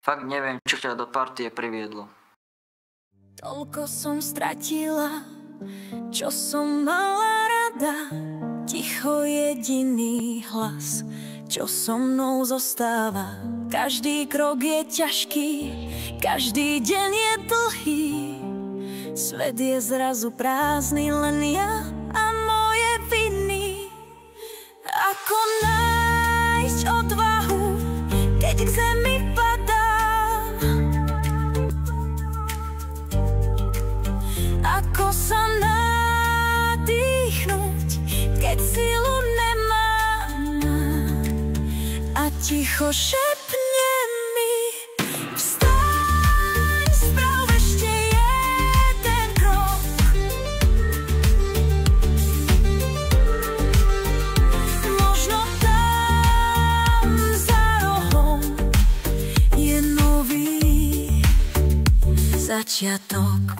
Fakt neviem, čo ťa do partie priviedlo. Toľko som stratila, čo som mala rada. Ticho jediný hlas, čo so mnou zostáva. Každý krok je ťažký, každý deň je dlhý. Svet je zrazu prázdny, len ja a moje viny. Ako nájsť odvahu, keď k zemi padám? Ako sa nadýchnuť, keď silu nemám? A ticho šepne mi: vstaň, sprav ešte jeden krok. Možno tam za rohom je nový začiatok.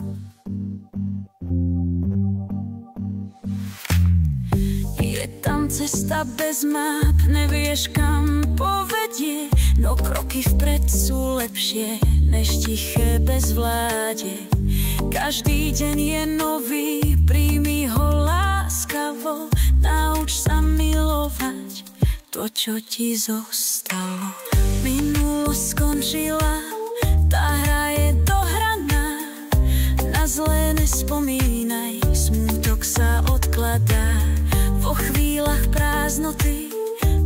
Cesta bez map, nevieš kam povedie, no kroky vpred sú lepšie než tiché bezvládie. Každý deň je nový, príjmi ho láskavo, nauč sa milovať to, čo ti zostalo. Minulosť skončila, tá hra je dohraná, na zlé nespomínaj, smútok sa odkladá. Po chvíľach prázdnoty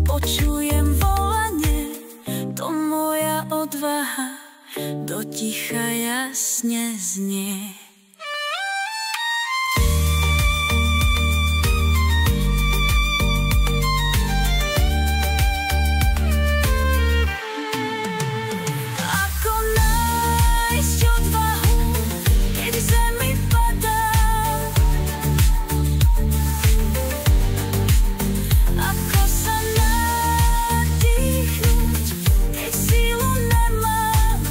počujem volanie, to moja odvaha do ticha jasne znie. Ako nájsť odvahu, keď zemi padá? Ako sa nadýchnuť, keď silu nemám?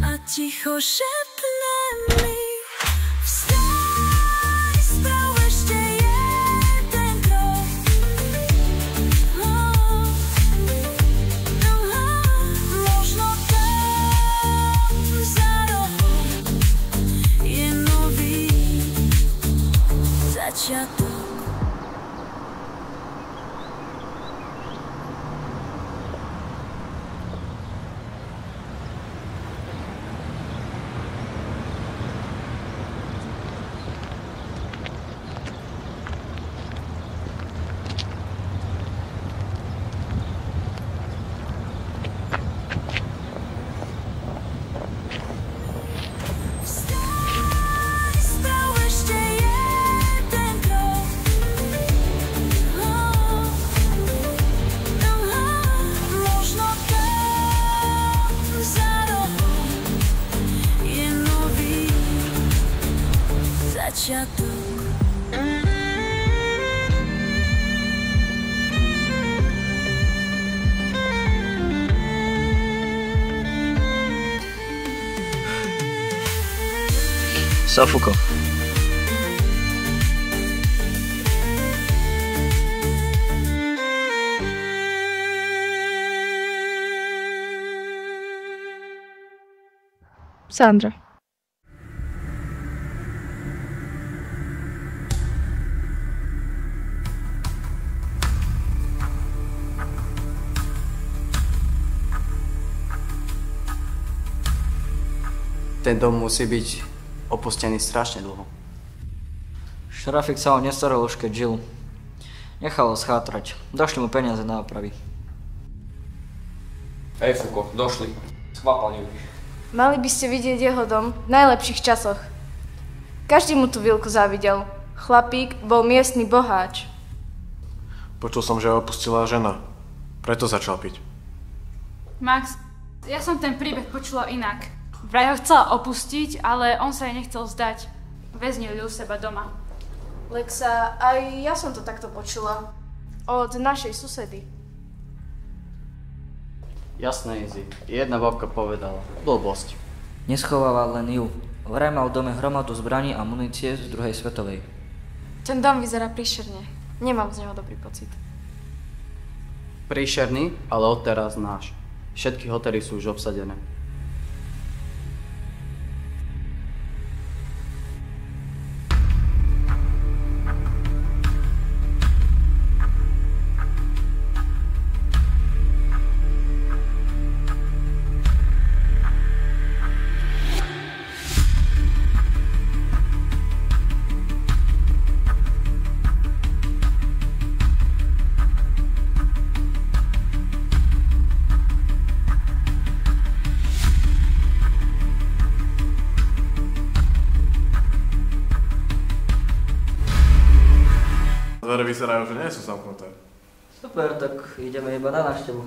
A ticho šepne mi: vstaň, sprav ešte jeden krok. Možno tam za rohom je nový začiatok. Vstaň, sprav ešte jeden krok. Možno tam za rohom je nový začiatok. Sofuko. Sandra. Ten dom musí byť opustený strašne dlho. Šrafik sa ho nestaral už keď žil. Nechal ho schátrať. Došli mu peniaze na opravy. Hej Fuko, došli. Schvápal ju. Mali by ste vidieť jeho dom v najlepších časoch. Každý mu tú vilku závidel. Chlapík bol miestny boháč. Počul som, že ho opustila žena. Preto začal piť. Max, ja som ten príbeh počula inak. Vraj ho chcela opustiť, ale on sa jej nechcel zdať. Väznili u seba doma. Lexa, aj ja som to takto počula. Od našej susedy. Jasné, Izzy. Jedna babka povedala. Blbosť. Neschovával len ju. Vraj mal v dome hromadu zbraní a munície z druhej svetovej. Ten dom vyzerá príšerne. Nemám z neho dobrý pocit. Príšerný, ale odteraz náš. Všetky hotely sú už obsadené. Dvere vyzerajú, že nie sú zamknuté. Super, tak ideme iba na návštevu.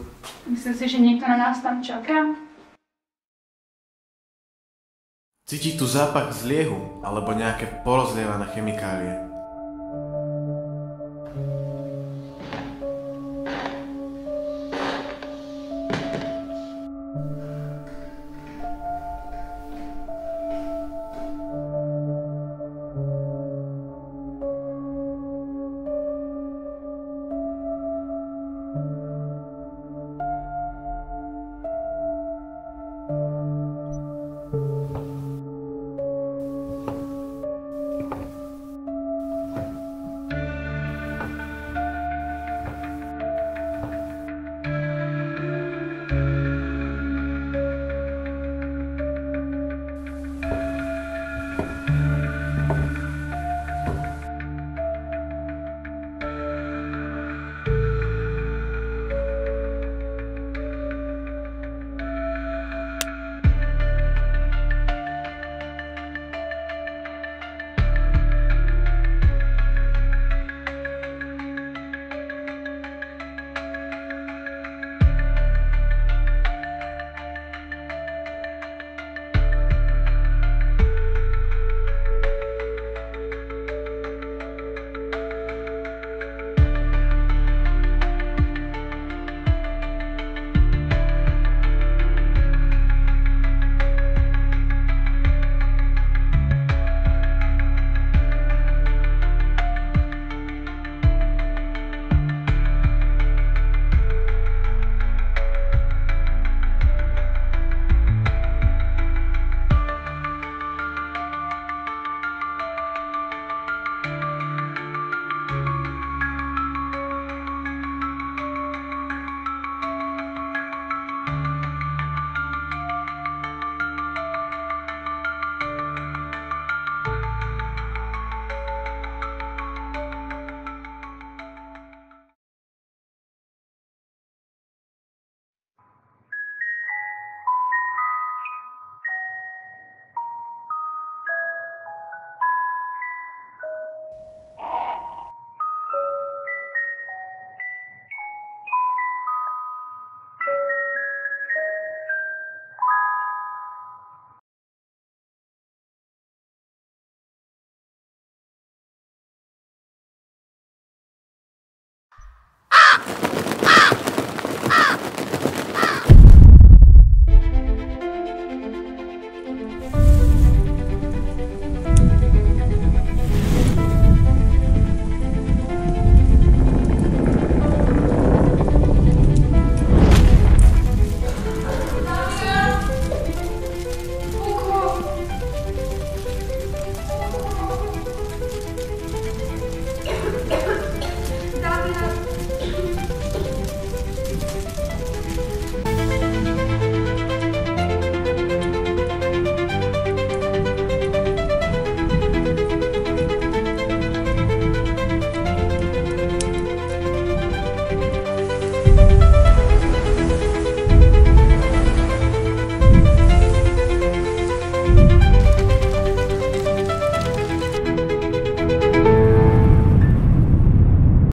Myslím si, že niekto na nás tam čaká. Cítiť tu zápach z liehu alebo nejaké porozlievané chemikálie.